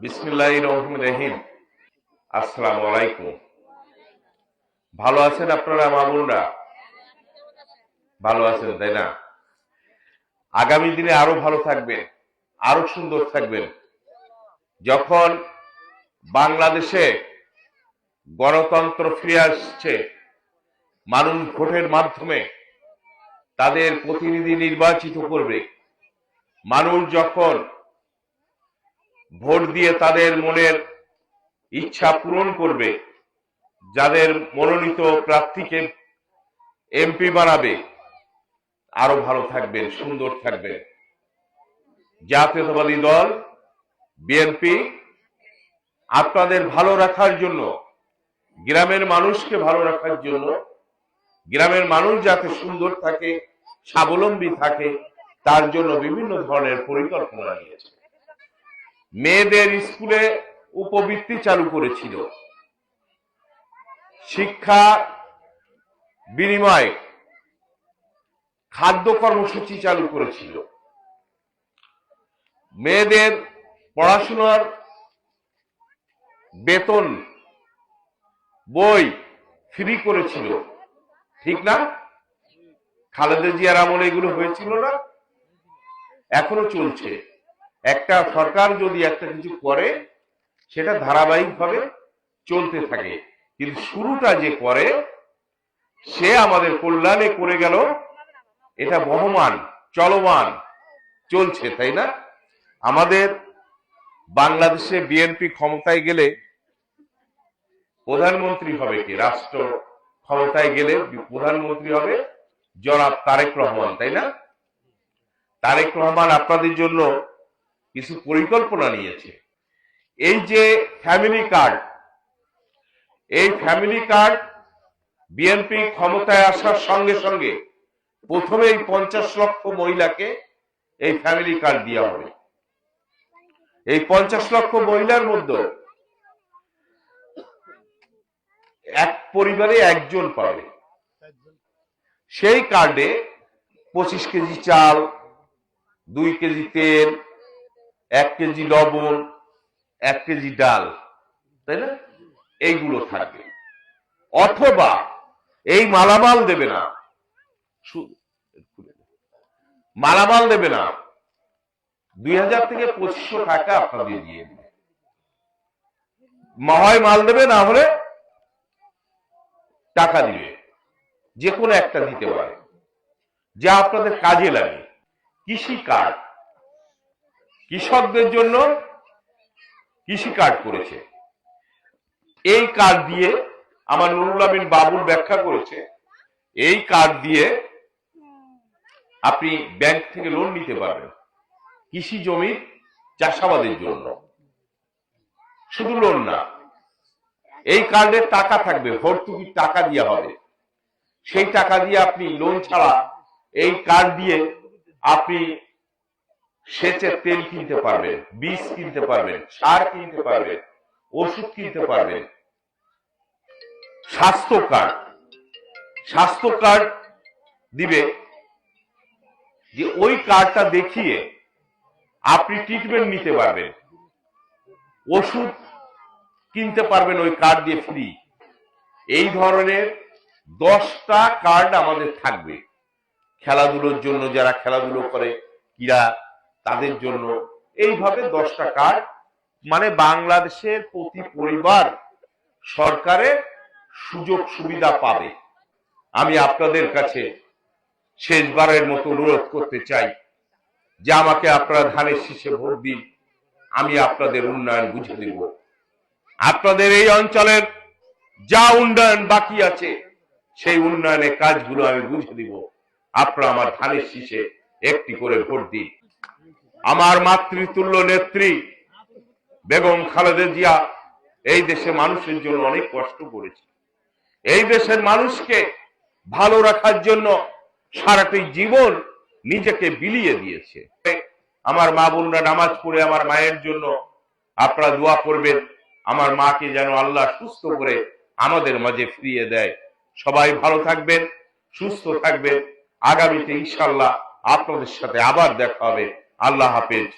বিসমিল্লাহির রহমানির রহিম। আসসালামু আলাইকুম। ভালো আছেন আপনারা মা বোনরা? ভালো আছেন তাই না? আগামী দিনে আরো ভালো থাকবেন, আরো সুন্দর থাকবেন। যখন বাংলাদেশে গণতন্ত্র ফিরে আসছে, মানুষ ভোটের মাধ্যমে তাদের প্রতিনিধি নির্বাচিত করবে, মানুষ যখন ভোট দিয়ে তাদের মনের ইচ্ছা পূরণ করবে, যাদের মনোনীত প্রার্থীকে এমপি বানাবে, আরো ভালো থাকবেন, সুন্দর থাকবেন। জাতীয়তাবাদী দল বিএনপি আপনাদের ভালো রাখার জন্য, গ্রামের মানুষকে ভালো রাখার জন্য, গ্রামের মানুষ যাতে সুন্দর থাকে, স্বাবলম্বী থাকে, তার জন্য বিভিন্ন ধরনের পরিকল্পনা নিয়েছে। মেয়েদের স্কুলে উপবৃত্তি চালু করেছিল, শিক্ষা বিনিময়ে খাদ্য কর্মসূচি চালু করেছিল, মেয়েদের পড়াশোনার বেতন বই ফ্রি করেছিল, ঠিক না? খালেদা জিয়ার আমলে এগুলো হয়েছিল না? এখনো চলছে। একটা সরকার যদি একটা কিছু করে, সেটা ধারাবাহিকভাবে চলতে থাকে, কিন্তু শুরুটা যে করে সে আমাদের কল্যাণে করে গেল, এটা বহমান, চলমান, চলছে, তাই না? আমাদের বাংলাদেশে বিএনপি ক্ষমতায় গেলে প্রধানমন্ত্রী হবে কে? রাষ্ট্র ক্ষমতায় গেলে প্রধানমন্ত্রী হবে জনাব তারেক রহমান, তাই না? তারেক রহমান আপনাদের জন্য কিছু পরিকল্পনা নিয়েছে। এই যে ফ্যামিলি কার্ড, এই ফ্যামিলি কার্ড বিএনপি ক্ষমতায় আসার সঙ্গে সঙ্গে প্রথমেই 50 লক্ষ মহিলাকে এই ফ্যামিলি কার্ড দেওয়া হবে। এই 50 লক্ষ মহিলার মধ্যে এক পরিবারে একজন পাবে। সেই কার্ডে 25 কেজি চাল, 2 কেজি তেল, 1 কেজি লবণ, 1 কেজি ডাল, তাই না? এইগুলো থাকবে। অথবা এই মালামাল দেবে না, মালামাল দেবে না, 2000 থেকে 2500 টাকা আপনাদের দিয়ে দেবে। হয় মাল দেবে, না হলে টাকা দিবে, যে কোনো একটা দিতে পারে, যা আপনাদের কাজে লাগে। কৃষি কার্ড, কৃষকদের জন্য কৃষি কার্ড করেছে। এই কার্ড দিয়ে, আমার নুরুল আমিন বাবুল ব্যাখ্যা করেছে, এই কার্ড দিয়ে আপনি ব্যাংক থেকে লোন নিতে পারবেন কৃষি জমি চাষাবাদের জন্য। শুধু লোন না, এই কার্ডের টাকা থাকবে, ভর্তুকির টাকা দেওয়া হবে। সেই টাকা দিয়ে আপনি লোন ছাড়া এই কার্ড দিয়ে আপনি সেচের তেল কিনতে পারবেন, বীজ কিনতে পারবেন, সার কিনতে পারবেন, ওষুধ কিনতে পারবেন। স্বাস্থ্য কার্ড, স্বাস্থ্য কার্ড দিবে, যে ওই কার্ডটা দেখিয়ে আপনি ট্রিটমেন্ট নিতে পারবেন, ওষুধ কিনতে পারবেন ওই কার্ড দিয়ে ফ্রি। এই ধরনের 10টা কার্ড আমাদের থাকবে খেলাধুলোর জন্য, যারা খেলাধুলো করে, ক্রীড়া, তাদের জন্য। এইভাবে 10টা কার্ড, মানে বাংলাদেশের প্রতি পরিবার সরকারের সুযোগ সুবিধা পাবে। আমি আপনাদের কাছে শেষবারের মতো অনুরোধ করতে চাই যে আমাকে আপনারা ধানের শীষে ভোট দিন, আমি আপনাদের উন্নয়ন বুঝে দেব। আপনাদের এই অঞ্চলের যা উন্নয়ন বাকি আছে, সেই উন্নয়নের কাজগুলো আমি বুঝে দিব। আপনারা আমার ধানের শীষে একটি করে ভোট দিন। আমার মাতৃতুল্য নেত্রী বেগম খালেদা জিয়া এই দেশে মানুষের জন্য অনেক কষ্ট করেছে। এই দেশের মানুষকে ভালো রাখার জন্য সারাটি জীবন নিজেকে বিলিয়ে দিয়েছে। আমার মা বোনরা নামাজ পড়ে আমার মায়ের জন্য আপনারা দোয়া করবেন, আমার মাকে যেন আল্লাহ সুস্থ করে আমাদের মাঝে ফিরিয়ে দেয়। সবাই ভালো থাকবেন, সুস্থ থাকবেন। আগামীতে ইনশাআল্লাহ আপনাদের সাথে আবার দেখা হবে। আল্লাহ হাফেজ।